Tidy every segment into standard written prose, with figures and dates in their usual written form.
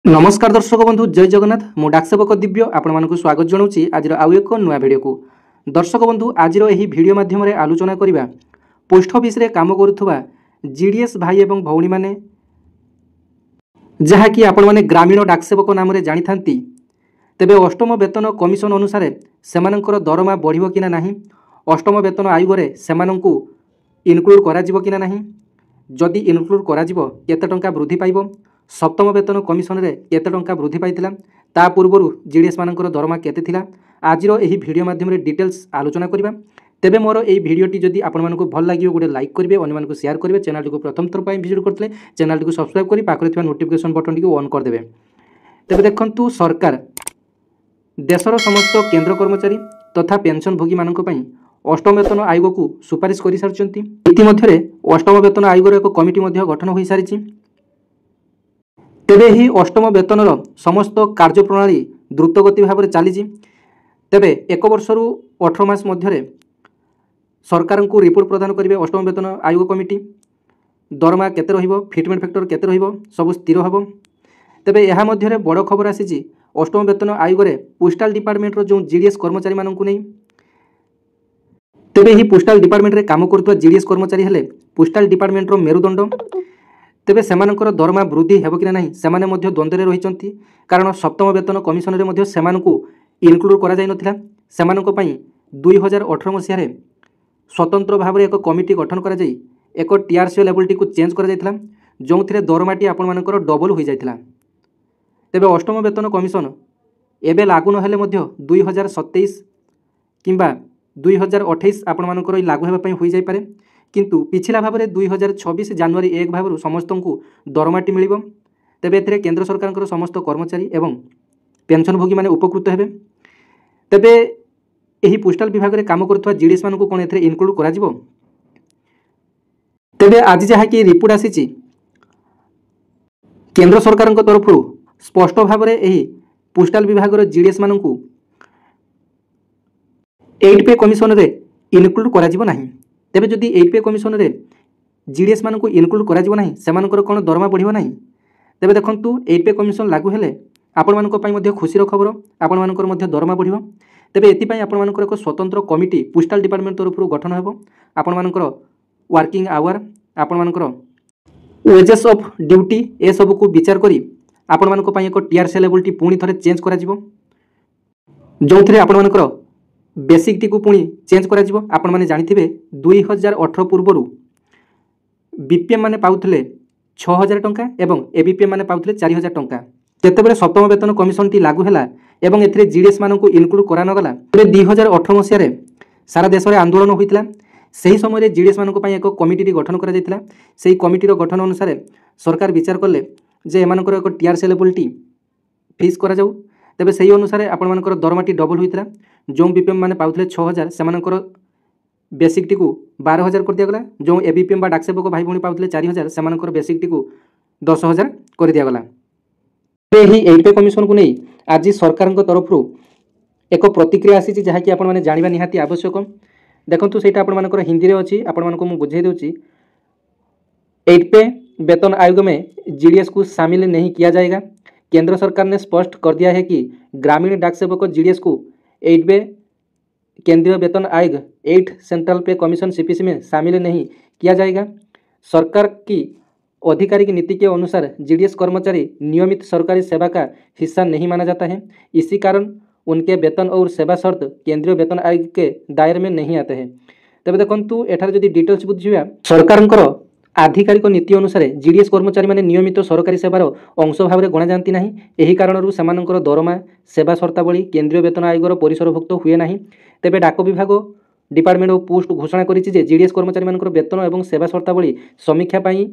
नमस्कार दर्शक बंधु जय जगन्नाथ मु डाकसेवक दिव्य आपण मानक स्वागत जनाऊँगी आज आउ एक नुआ भिडियो को। दर्शक बंधु आज भिडियो माध्यम आलोचना करवा पोस्ट ऑफिस रे काम करुवा जीडीएस भाई एवं भौणी माने जहाँकि आपण माने ग्रामीण डाकसेवक नाम रे जानी थांती। तेबे अष्टम वेतन कमिशन अनुसार सेमानंकर दरमा बढ़िबो कि नाही, अष्टम वेतन आयोग रे सेमानंकु इनक्लूड करा जिवो कि नाही, जदि इनक्लूड करा जिवो केते टंका वृद्धि पाइबो, सप्तम वेतन कमिशन रे केते टंका वृद्धि पाइतिला, ता पूर्वरु जीडीएस मानकर दरमा केते थिला। आजिरो एही वीडियो माध्यम रे डिटेल्स आलोचना करिबा। तेबे मोर एही वीडियोटी जदि आपण मानकु भल लागियो गोटे लाइक करिवे, अन्य मानकु शेयर करिवे, चैनल को प्रथम थर पई विजिट करथले चैनल को सब्सक्राइब करी पाखरे थिबा नोटिफिकेशन बटन टी ऑन कर देबे। तेबे देखंतु सरकार देशर समस्त केंद्र कर्मचारी तथा पेंशन भोगी मानक पई अष्टम वेतन आयोग को सुपारिश कर सारी। इतिमध्य अष्टम वेतन आयोग एक कमिटी गठन हो सारी। तेबे ही अष्टम वेतन समस्त कार्यप्रणाली द्रुतगति भाव में चली। तेबे एक वर्षरु 18 मास मध्य सरकार को रिपोर्ट प्रदान करेंगे अष्टम वेतन आयोग कमिटी। दरमा केते रहिबो, फिटमेंट फैक्टर केते रहिबो, सब स्थिर हेबो। तेबे यह मध्य बड़ खबर आसी अष्टम वेतन आयोग रे पोस्टाल डिपार्टमेंट रो जो जीडीएस कर्मचारी मानकु नहीं। तेबे ही पोस्टाल डिपार्टमेंट रे काम करथुवा जीडीएस कर्मचारी हेले पोस्टाल डिपार्टमेंट रो मेरुदंड। तेबे सेमानकर दरमा वृद्धि हेबो कि नाही सेमाने मध्य द्वंद्व रहिचंती, कारण सप्तम वेतन कमिशन रे मध्य सेमानकु इनक्लूड करा जाय नथिला। सेमानक पई 2018 मसिया रे स्वतंत्र भाव में एक कमिटी गठन करा जाय एक टीआरसी लेवलटी को चेंज करा जायथिला, जोंथिरे दरमाटी आपण मानकर डबल होई जायथिला। तेबे अष्टम वेतन कमिशन एबे लागू न हेले मध्य 2027 किंबा 2028 आपण मानकर लागू हेबा पई होई जाय पारे, किंतु पिछला भाव में 2026 जनवरी 1 भाव समस्त को दरमाटी मिलिबो। तेबे एथिरे केंद्र सरकार समस्त कर्मचारी एवं पेंशन भोगी माने उपकृत हेबे। तेबे एही पोस्टाल विभाग रे काम करथुवा जीडीएस मानको कोन एथिरे इनक्लूड करा जिवो। तेबे आज जहा कि रिपोर्ट आसीची केंद्र सरकार तरफ स्पष्ट भाव में एही पोस्टाल विभाग रो जीडीएस मानको 8 पे कमिशन रे इनक्लूड करा जिवो नाही। तेबे जदि 8 पे कमिशन रे जीडीएस मानको इनक्लूड करा जिवो नाही, सेमानकर कोन दरमा बढ़िबो नाही। तेबे देखंतु 8 पे कमिशन लागू हेले आपण मानको पई मध्ये खुशीर खबर, आपण मानकर मध्ये दरमा बढ़िबो। तेबे एति पई आपण मानकर एक स्वतंत्र कमिटी पोस्टाल डिपार्टमेंट तरफ गठन हेबो। आपण मानकर वर्किंग आवर, आपण मानकर वेजेस ऑफ ड्यूटी ए सब को विचार करी आपण मानक पई एक टीआरसी लेवलटी पुणी थरे चेंज करा जिवो, जोंथिरे आपण मानकर बेसिक टी को पुणी चेंज करा जिवो। आपण माने जानिथिबे 2018 पूर्वरु बीपीएम माने पाउथले 6000 टंका एवं एबीपीएम माने पाउथले 4000 टंका। जेतेबेले सप्तम वेतन कमिशन टी लागू हैला एवं एथिरे जीडीएस मानकु इनक्लूड करा न गला, तेबे 2018 मसिया रे सारा देश रे आंदोलन होइतिला। सही समय जीडीएस मानक पई एक कमिटी गठन करा जायतिला। सेही कमिटी गठन अनुसार सरकार विचार करले जे एमानकर एक टीआरसी लेवलटी फिक्स करा जाऊ। तेबे सही अनुसार आपण मानकर दरमाटी डबल होइतिला। जो बीपीएम माने पाउथले 6000 सेमानकर बेसिक टी को 12000 कर दिया गला। जो एबीपीएम बा डाकसेवक भाई भौणी पाउथले 4000 सेमानकर बेसिक टी को 10000 कर दिया गला। एही 8 पे कमिशन को नहीं आज सरकार तरफ एक प्रतिक्रिया आसी जहा कि आपण माने जानिबा निहाती आवश्यक। देखंतु सेटा आपण मानकर हिंदी रे अछि, आपण मानको मु बुझाई देउछि। 8 पे वेतन आयोग में जीडीएस को शामिल नहीं किया जाएगा। केंद्र सरकार ने स्पष्ट कर दिया है कि ग्रामीण डाक सेवक जीडीएस को 8 पे केंद्रीय वेतन आयोग 8 सेंट्रल पे कमीशन सीपीसी में शामिल नहीं किया जाएगा। सरकार की आधिकारिक नीति के अनुसार जीडीएस कर्मचारी नियमित सरकारी सेवा का हिस्सा नहीं माना जाता है। इसी कारण उनके वेतन और सेवा शर्त केंद्रीय वेतन आयोग के दायरे में नहीं आते हैं। तबे देखंतु एठार जदि डिटेल्स बुझिबा सरकारଙ୍କର आधिकारिक नीति अनुसार जीडीएस कर्मचारी माने नियमित सरकारी सेवार अंश भाव में गणा जाती नहीं। एही कारणरू सेमानଙ୍କର दरमा सेवा शर्तावली केंद्रीय वेतन आयोगर परिसरभुक्त हुए नहीं। तेबे डाक विभाग डिपार्टमेंट ऑफ पोस्ट घोषणा करिछि जे जीडीएस कर्मचारी मानकर वेतन एवं सेवा शर्तावली समीक्षा पई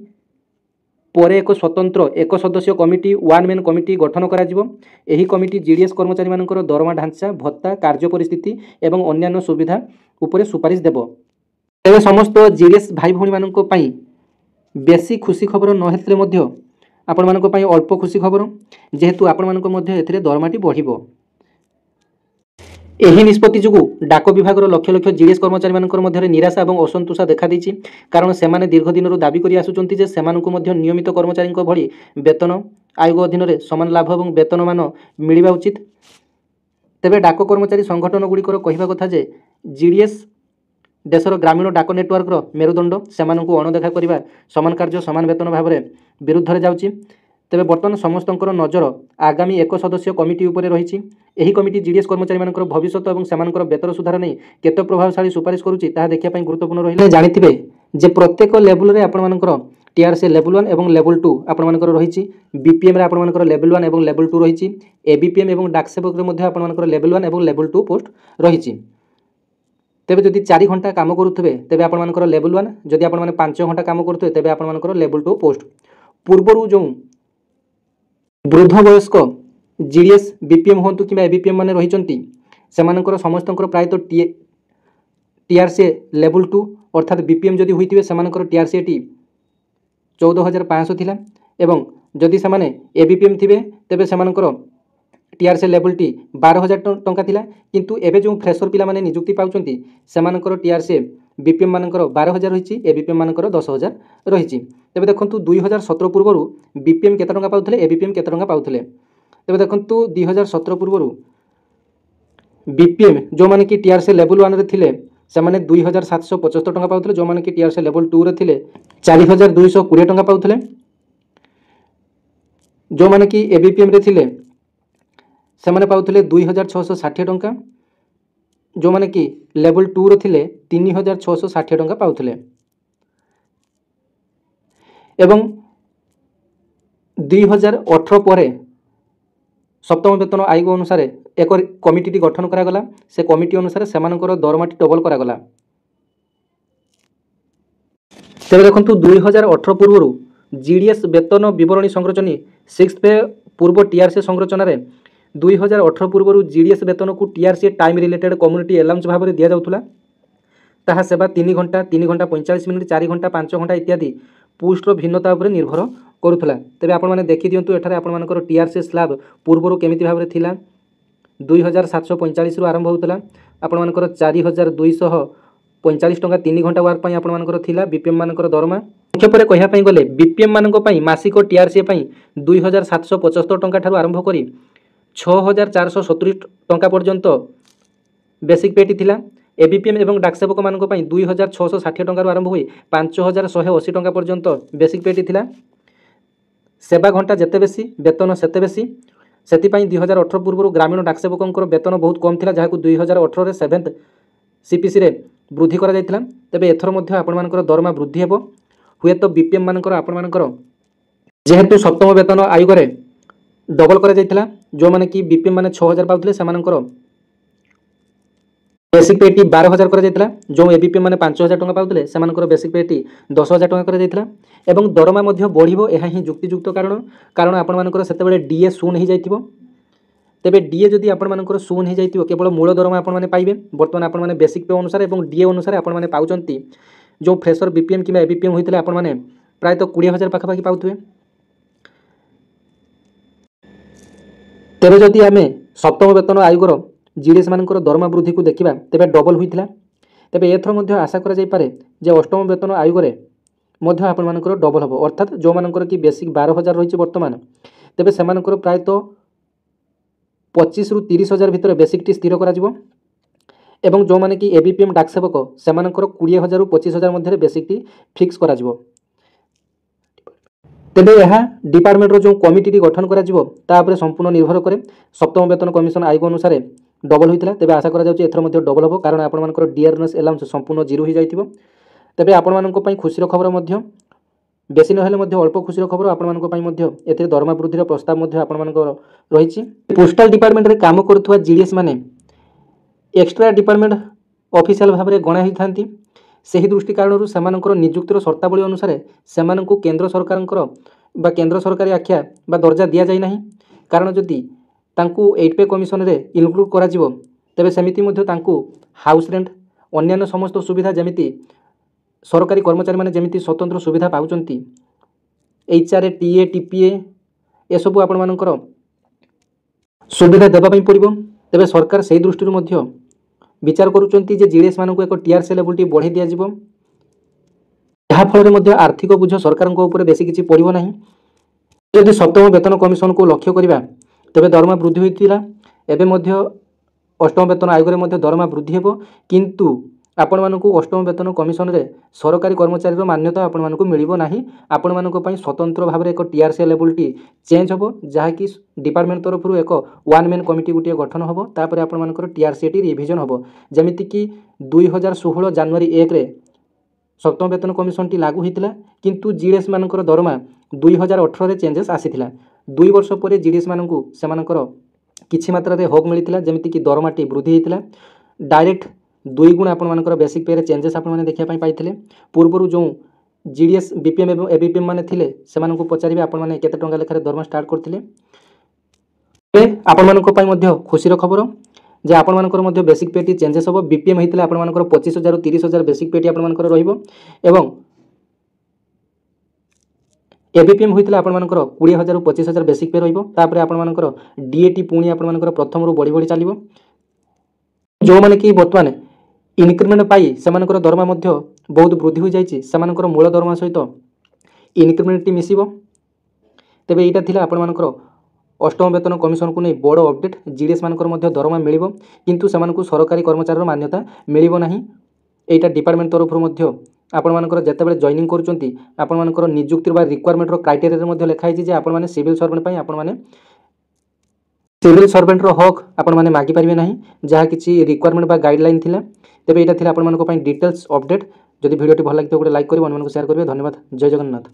परे एक स्वतंत्र एक सदस्य कमिटी वन मैन कमिटी गठन करा जिवो। एही कमिटी जीडीएस कर्मचारी मानकर दरमा ढांचा भत्ता कार्य परिस्थिति एवं अन्यान्य सुविधा उपरे सुपारिश देबो। तेबे समस्त जीडीएस भाई भौणी मानक पई बेसी खुशी खबर न हेतले मध्य आपण मानक पई अल्प खुशी खबर, जेहेतु आपण मानक मध्य एथिरे दरमाटी बढ़िबो। ଏହି ନିଷ୍ପତ୍ତି ଯୋଗୁଁ ଡାକ ବିଭାଗର ଲକ୍ଷ ଲକ୍ଷ ଜିଡିଏସ୍ କର୍ମଚାରୀମାନଙ୍କର ମଧ୍ୟରେ ନିରାଶା ଏବଂ ଅସନ୍ତୋଷ ଦେଖାଦେଇଛି। କାରଣ ସେମାନେ ଦୀର୍ଘ ଦିନରୁ ଦାବି କରି ଆସୁଛନ୍ତି ଯେ ସେମାନଙ୍କୁ ମଧ୍ୟ ନିୟମିତ କର୍ମଚାରୀଙ୍କ ଭଳି ବେତନ ଆୟୋଗ ଅଧୀନରେ ସମାନ ଲାଭ ଏବଂ ବେତନମାନ ମିଳିବା ଉଚିତ। ତେବେ ଡାକ କର୍ମଚାରୀ ସଂଗଠନଗୁଡ଼ିକର କହିବା କଥା ଯେ ଜିଡିଏସ୍ ଦେଶର ଗ୍ରାମୀଣ ଡାକ ନେଟୱାର୍କର ମେରୁଦଣ୍ଡ, ସେମାନଙ୍କୁ ଅଣଦେଖା କରିବା ସମାନ କାର୍ଯ୍ୟ ସମାନ ବେତନ ଭାବରେ ବିରୁଦ୍ଧରେ ଯାଉଛି। ତେବେ ବର୍ତ୍ତମାନ ସମସ୍ତଙ୍କର ନଜର ଆଗାମୀ ଏକ ସଦସ୍ୟ କମିଟି ଉପରେ ରହିଛି। ଏହି କମିଟି ଜିଡିଏସ୍ କର୍ମଚାରୀମାନଙ୍କର ଭବିଷ୍ୟତ ଏବଂ ସେମାନଙ୍କର ବେତନ ସୁଧାର ନେଇ କେତେ ପ୍ରଭାବଶାଳୀ ସୁପାରିଶ କରୁଛି ତାହା ଦେଖିବା ପାଇଁ ଗୁରୁତ୍ୱପୂର୍ଣ୍ଣ ରହିଲା। ଜାଣିଥିବେ ଯେ ପ୍ରତ୍ୟେକ ଲେବୁଲରେ ଆପଣମାନଙ୍କର ଟିଆର୍ସି ଲେବୁଲ 1 ଏବଂ ଲେବୁଲ 2 ଆପଣମାନଙ୍କର ରହିଛି। ବିପିଏମ୍ରେ ଆପଣମାନଙ୍କର ଲେବୁଲ 1 ଏବଂ ଲେବୁଲ 2 ରହିଛି। ଏବିପିଏମ୍ ଏବଂ ଡାକ ସେବକରେ ମଧ୍ୟ ଆପଣମାନଙ୍କର ଲେବୁଲ 1 ଏବଂ ଲେବୁଲ 2 ପୋଷ୍ଟ ରହିଛି। ତେବେ ଯଦି 4 ଘଣ୍ଟା କାମ କରୁଥିବେ ତେବେ ଆପଣମାନଙ୍କର ଲେବୁଲ 1, ଯଦି ଆପଣମାନେ 5 ଘଣ୍ଟା କାମ କରୁଥିବେ ତେବେ ଆପଣମାନଙ୍କର ଲେବୁଲ 2 ପୋଷ୍ଟ। ପୂର୍ବରୁ ଯେଉଁ ବୃଦ୍ଧ ବୟସ୍କ ଜିଡିଏସ୍ ବିପିଏମ୍ ହୁଅନ୍ତୁ କିମ୍ବା ଏବିପିଏମ୍ ମାନେ ରହିଛନ୍ତି ସେମାନଙ୍କର ସମସ୍ତଙ୍କର ପ୍ରାୟତଃ ଟିଆର୍ସି ଲେବୁଲ 2 ଅର୍ଥାତ୍ ବିପିଏମ୍ ଯଦି ହୋଇଥିବେ ସେମାନଙ୍କର ଟିଆର୍ସି ଏଟି 14,500 ଥିଲା ଏବଂ ଯଦି ସେମାନେ ଏବିପିଏମ୍ ଥିବେ ତେବେ ସେମାନଙ୍କର ଟିଆର୍ସି ଲେବୁଲଟି 12,000 ଟଙ୍କା ଥିଲା। କିନ୍ତୁ ଏବେ ଯେଉଁ ଫ୍ରେସର ପିଲାମାନେ ନିଯୁକ୍ତି ପାଉଛନ୍ତି ସେମାନଙ୍କର ଟିଆର୍ସି ବିପିଏମ୍ ମାନଙ୍କର 12,000 ରହିଛି, ଏବିପିଏମ୍ ମାନଙ୍କର 10,000 ରହିଛି। ତେବେ ଦେଖନ୍ତୁ 2017 ପୂର୍ବରୁ ବିପିଏମ୍ କେତେ ଟଙ୍କା ପାଉଥିଲେ, ଏବିପିଏମ୍ କେତେ ଟଙ୍କା ପାଉଥିଲେ। ତେବେ ଦେଖନ୍ତୁ 2017 ପୂର୍ବରୁ ବିପିଏମ୍ ଯେଉଁମାନେ କି ଟିଆର୍ସି ଲେବୁଲ 1ରେ ଥିଲେ ସେମାନେ 2,775 ଟଙ୍କା ପାଉଥିଲେ, ଯେଉଁମାନେ କି ଟିଆର୍ସି ଲେବୁଲ 2ରେ ଥିଲେ 4,220 ଟଙ୍କା ପାଉଥିଲେ। ଯେଉଁମାନେ କି ଏବିପିଏମ୍ରେ ଥିଲେ ସେମାନେ ପାଉଥିଲେ 2,660 ଟଙ୍କା, ଯେଉଁମାନେ କି ଲେବୁଲ 2ରେ ଥିଲେ 3,660 ଟଙ୍କା ପାଉଥିଲେ। ଏବଂ 2018 ପରେ ସପ୍ତମ ବେତନ ଆୟୋଗ ଅନୁସାରେ ଏକ କମିଟି ଗଠନ କରାଗଲା। ସେ କମିଟି ଅନୁସାରେ ସେମାନଙ୍କର ଦରମାଟି ଡବଲ କରାଗଲା। ତେବେ ଦେଖନ୍ତୁ 2018 ପୂର୍ବରୁ ଜିଡିଏସ୍ ବେତନ ବିବରଣୀ ସଂରଚନା 6th ପେ ପୂର୍ବ ଟିଆର୍ସି ସଂରଚନାରେ 2018 ପୂର୍ବରୁ ଜିଡିଏସ୍ ବେତନକୁ TRC time related community allowance ଭାବରେ ଦିଆଯାଉଥିଲା। ତାହା ସେବା 3 ଘଣ୍ଟା, 3 ଘଣ୍ଟା 45 ମିନିଟ୍, 4 ଘଣ୍ଟା, 5 ଘଣ୍ଟା ଇତ୍ୟାଦି ପୋଷ୍ଟର ଭିନ୍ନତା ଉପରେ ନିର୍ଭର କରୁଥିଲା। ତେବେ ଆପଣମାନେ ଦେଖିଦିଅନ୍ତୁ ଏଠାରେ ଆପଣମାନଙ୍କର ଟିଆର୍ସି ସ୍ଲାବ୍ ପୂର୍ବରୁ କେମିତି ଭାବରେ ଥିଲା। 2,745ରୁ ଆରମ୍ଭ ହେଉଥିଲା, ଆପଣମାନଙ୍କର 4,245 ଟଙ୍କା 3 ଘଣ୍ଟା ୱାର୍କ ପାଇଁ ଆପଣମାନଙ୍କର ଥିଲା ବିପିଏମ୍ ମାନଙ୍କର ଦରମା। ସଂକ୍ଷେପରେ କହିବା ପାଇଁ ଗଲେ ବିପିଏମ୍ ମାନଙ୍କ ପାଇଁ ମାସିକ ଟିଆର୍ସି ପାଇଁ 2,775 ଟଙ୍କା ଠାରୁ ଆରମ୍ଭ କରି 6,470 ଟଙ୍କା ପର୍ଯ୍ୟନ୍ତ ବେସିକ୍ ପେଟି ଥିଲା। ଏବିପିଏମ୍ ଏବଂ ଡାକ ସେବକମାନଙ୍କ ପାଇଁ 2,660 ଟଙ୍କାରୁ ଆରମ୍ଭ ହୋଇ 5,180 ଟଙ୍କା ପର୍ଯ୍ୟନ୍ତ ବେସିକ୍ ପେଟି ଥିଲା। ସେବା ଘଣ୍ଟା ଯେତେ ବେଶୀ ବେତନ ସେତେ ବେଶୀ। ସେଥିପାଇଁ 2018 ପୂର୍ବରୁ ଗ୍ରାମୀଣ ଡାକ ସେବକଙ୍କର ବେତନ ବହୁତ କମ୍ ଥିଲା, ଯାହାକୁ 2018ରେ 7th CPCରେ ବୃଦ୍ଧି କରାଯାଇଥିଲା। ତେବେ ଏଥର ମଧ୍ୟ ଆପଣମାନଙ୍କର ଦରମା ବୃଦ୍ଧି ହେବ। ହୁଏତ ବିପିଏମ୍ ମାନଙ୍କର ଆପଣମାନଙ୍କର ଯେହେତୁ ସପ୍ତମ ବେତନ ଆୟୋଗରେ ଡବଲ କରାଯାଇଥିଲା, ଯେଉଁମାନେ କି ବିପିଏମ୍ ମାନେ 6,000 ପାଉଥିଲେ ସେମାନଙ୍କର ବେସିକ୍ ପେଟି 12,000 କରାଯାଇଥିଲା। ଯେଉଁ ଏବିପିଏମ୍ ମାନେ 5,000 ଟଙ୍କା ପାଉଥିଲେ ସେମାନଙ୍କର ବେସିକ୍ ପେଟି 10,000 ଟଙ୍କା କରାଯାଇଥିଲା। ଏବଂ ଦରମା ମଧ୍ୟ ବଢ଼ିବ, ଏହା ହିଁ ଯୁକ୍ତିଯୁକ୍ତ କାରଣ ଆପଣମାନଙ୍କର ସେତେବେଳେ ଡିଏ ଶୂନ ହୋଇଯାଇଥିବ। ତେବେ ଡିଏ ଯଦି ଆପଣମାନଙ୍କର ଶୂନ ହୋଇଯାଇଥିବ କେବଳ ମୂଳ ଦରମା ଆପଣମାନେ ପାଇବେ। ବର୍ତ୍ତମାନ ଆପଣମାନେ ବେସିକ୍ ପେ ଅନୁସାରେ ଏବଂ ଡିଏ ଅନୁସାରେ ଆପଣମାନେ ପାଉଛନ୍ତି। ଯେଉଁ ଫ୍ରେସର ବିପିଏମ୍ କିମ୍ବା ଏବିପିଏମ୍ ହୋଇଥିଲେ ଆପଣମାନେ ପ୍ରାୟତଃ 20,000 ପାଖାପାଖି ପାଉଥିବେ। ତେବେ ଯଦି ଆମେ ସପ୍ତମ ବେତନ ଆୟୋଗର ଜିଡିଏସ୍ ମାନଙ୍କର ଦରମା ବୃଦ୍ଧିକୁ ଦେଖିବା ତେବେ ଡବଲ ହୋଇଥିଲା। ତେବେ ଏଥର ମଧ୍ୟ ଆଶା କରାଯାଇପାରେ ଯେ ଅଷ୍ଟମ ବେତନ ଆୟୋଗରେ ମଧ୍ୟ ଆପଣମାନଙ୍କର ଡବଲ ହେବ, ଅର୍ଥାତ୍ ଯେଉଁମାନଙ୍କର କି ବେସିକ୍ 12,000 ରହିଛି ବର୍ତ୍ତମାନ, ତେବେ ସେମାନଙ୍କର ପ୍ରାୟତଃ 25,000ରୁ 30,000 ଭିତରେ ବେସିକ୍ଟି ସ୍ଥିର କରାଯିବ। ଏବଂ ଯେଉଁମାନେ କି ଏବିପିଏମ୍ ଡାକ ସେବକ ସେମାନଙ୍କର 20,000ରୁ 25,000 ମଧ୍ୟରେ ବେସିକ୍ଟି ଫିକ୍ସ କରାଯିବ। ତେବେ ଏହା ଡିପାର୍ଟମେଣ୍ଟର ଯେଉଁ କମିଟିଟି ଗଠନ କରାଯିବ ତା ଉପରେ ସମ୍ପୂର୍ଣ୍ଣ ନିର୍ଭର କରେ। ସପ୍ତମ ବେତନ କମିଶନ ଆୟୋଗ ଅନୁସାରେ ଡବଲ ହୋଇଥିଲା, ତେବେ ଆଶା କରାଯାଉଛି ଏଥର ମଧ୍ୟ ଡବଲ ହେବ, କାରଣ ଆପଣମାନଙ୍କର ଡିଆର୍ନେସ୍ ଆଲାଉନ୍ସ ସମ୍ପୂର୍ଣ୍ଣ ଜିରୋ ହୋଇଯାଇଥିବ। ତେବେ ଆପଣମାନଙ୍କ ପାଇଁ ଖୁସିର ଖବର ମଧ୍ୟ, ବେଶୀ ନହେଲେ ମଧ୍ୟ ଅଳ୍ପ ଖୁସିର ଖବର ଆପଣମାନଙ୍କ ପାଇଁ ମଧ୍ୟ ଏଥିରେ ଦରମା ବୃଦ୍ଧିର ପ୍ରସ୍ତାବ ମଧ୍ୟ ଆପଣମାନଙ୍କର ରହିଛି। ପୋଷ୍ଟାଲ ଡିପାର୍ଟମେଣ୍ଟରେ କାମ କରୁଥିବା ଜିଡିଏସ୍ ମାନେ ଏକ୍ସଟ୍ରା ଡିପାର୍ଟମେଣ୍ଟ ଅଫିସିଆଲ ଭାବରେ ଗଣା ହୋଇଥାନ୍ତି। ସେହି ଦୃଷ୍ଟି କାରଣରୁ ସେମାନଙ୍କର ନିଯୁକ୍ତିର ସର୍ତ୍ତାବଳୀ ଅନୁସାରେ ସେମାନଙ୍କୁ କେନ୍ଦ୍ର ସରକାରଙ୍କର ବା କେନ୍ଦ୍ର ସରକାରୀ ଆଖ୍ୟା ବା ଦର୍ଜା ଦିଆଯାଇ ନାହିଁ। କାରଣ ଯଦି ତାଙ୍କୁ 8 ପେ କମିଶନରେ ଇନକ୍ଲୁଡ଼ କରାଯିବ ତେବେ ସେମିତି ମଧ୍ୟ ତାଙ୍କୁ ହାଉସ୍ ରେଣ୍ଟ, ଅନ୍ୟାନ୍ୟ ସମସ୍ତ ସୁବିଧା ଯେମିତି ସରକାରୀ କର୍ମଚାରୀମାନେ ଯେମିତି ସ୍ୱତନ୍ତ୍ର ସୁବିଧା ପାଉଛନ୍ତି, HRA, TA, TPA ଏସବୁ ଆପଣମାନଙ୍କର ସୁବିଧା ଦେବା ପାଇଁ ପଡ଼ିବ। ତେବେ ସରକାର ସେହି ଦୃଷ୍ଟିରୁ ମଧ୍ୟ ବିଚାର କରୁଛନ୍ତି ଯେ ଜିଡିଏସ୍ ମାନଙ୍କୁ ଏକ ଟିଆରସି ଲେବୁଲ ଟି ବଢ଼ାଇ ଦିଆଯିବ। ଯାହା ଫଳରେ ମଧ୍ୟ ଆର୍ଥିକ ବୋଝ ସରକାରଙ୍କ ଉପରେ ବେଶୀ କିଛି ପଡ଼ିବ ନାହିଁ। ଯଦି ସପ୍ତମ ବେତନ କମିଶନକୁ ଲକ୍ଷ୍ୟ କରିବା ତେବେ ଦରମା ବୃଦ୍ଧି ହୋଇଥିଲା, ଏବେ ମଧ୍ୟ ଅଷ୍ଟମ ବେତନ ଆୟୋଗରେ ମଧ୍ୟ ଦରମା ବୃଦ୍ଧି ହେବ, କିନ୍ତୁ ଆପଣମାନଙ୍କୁ ଅଷ୍ଟମ ବେତନ କମିଶନରେ ସରକାରୀ କର୍ମଚାରୀର ମାନ୍ୟତା ଆପଣମାନଙ୍କୁ ମିଳିବ ନାହିଁ। ଆପଣମାନଙ୍କ ପାଇଁ ସ୍ୱତନ୍ତ୍ର ଭାବରେ ଏକ ଟିଆରସି ଲେବୁଲଟି ଚେଞ୍ଜ ହେବ, ଯାହାକି ଡିପାର୍ଟମେଣ୍ଟ ତରଫରୁ ଏକ ୱାନ୍ ମ୍ୟାନ୍ କମିଟି ଗୋଟିଏ ଗଠନ ହେବ। ତାପରେ ଆପଣମାନଙ୍କର ଟିଆରସିଟି ରିଭିଜନ ହେବ। ଯେମିତିକି 2016 ଜାନୁଆରୀ 1ରେ ସପ୍ତମ ବେତନ କମିଶନଟି ଲାଗୁ ହୋଇଥିଲା, କିନ୍ତୁ ଜିଡିଏସ୍ ମାନଙ୍କର ଦରମା 2018ରେ ଚେଞ୍ଜେସ୍ ଆସିଥିଲା। 2 ବର୍ଷ ପରେ ଜିଡିଏସ୍ ମାନଙ୍କୁ ସେମାନଙ୍କର କିଛି ମାତ୍ରାରେ ହକ୍ ମିଳିଥିଲା, ଯେମିତିକି ଦରମାଟି ବୃଦ୍ଧି ହୋଇଥିଲା। ଡାଇରେକ୍ଟ 2 ଗୁଣ ଆପଣମାନଙ୍କର ବେସିକ୍ ପେରେ ଚେଞ୍ଜେସ୍ ଆପଣମାନେ ଦେଖିବା ପାଇଁ ପାଇଥିଲେ। ପୂର୍ବରୁ ଯେଉଁ ଜିଡିଏସ୍ ବିପିଏମ୍ ଏବଂ ଏବିପିଏମ୍ ମାନେ ଥିଲେ ସେମାନଙ୍କୁ ପଚାରିବେ ଆପଣମାନେ କେତେ ଟଙ୍କା ଲେଖାରେ ଦରମା ଷ୍ଟାର୍ଟ କରିଥିଲେ। ଏବେ ଆପଣମାନଙ୍କ ପାଇଁ ମଧ୍ୟ ଖୁସିର ଖବର ଯେ ଆପଣମାନଙ୍କର ମଧ୍ୟ ବେସିକ୍ ପେଟି ଚେଞ୍ଜେସ୍ ହେବ। ବିପିଏମ୍ ହୋଇଥିଲେ ଆପଣମାନଙ୍କର 25,000 ରୁ 30,000 ବେସିକ୍ ପେଟି ଆପଣମାନଙ୍କର ରହିବ ଏବଂ एबीपीएम होता है 20,000 ରୁ 25,000 बेसिक पे रहा आपंकर डीएटी पुणी आपर प्रथम बढ़ी बढ़ी चलो जो मैंने कि बर्तमान इनक्रिमेंट पाई से दरमा बहुत वृद्धि हो जाकर मूल दरमा सहित इनक्रिमेंट मिसिब। तेबे यहाँ थी आपर अष्टम वेतन कमिशन को नहीं बड़ अपडेट जीडीएस मान दरमा मिल किंतु से सरकारी कर्मचारी मान्यता मिल ना। यहाँ डिपार्टमेंट तरफ आपण मानकर जितेबाला जॉइनिंग करुँच आपर निजुक्ति रिक्वायरमेंट क्राइटेरिया लिखाई आपने सिविल सर्वेंट आपने सिविल सर्वेंट हक आपने मागिपारे ना जहाँ किसी रिक्वायरमेंट गाइडलाइन थिला। तेबे यहाँ थी आपर डिटेल्स अपडेट। जदि वीडियो भल लगे गोटे लाइक करेंगे, शेयर करेंगे। धन्यवाद। जय जगन्नाथ।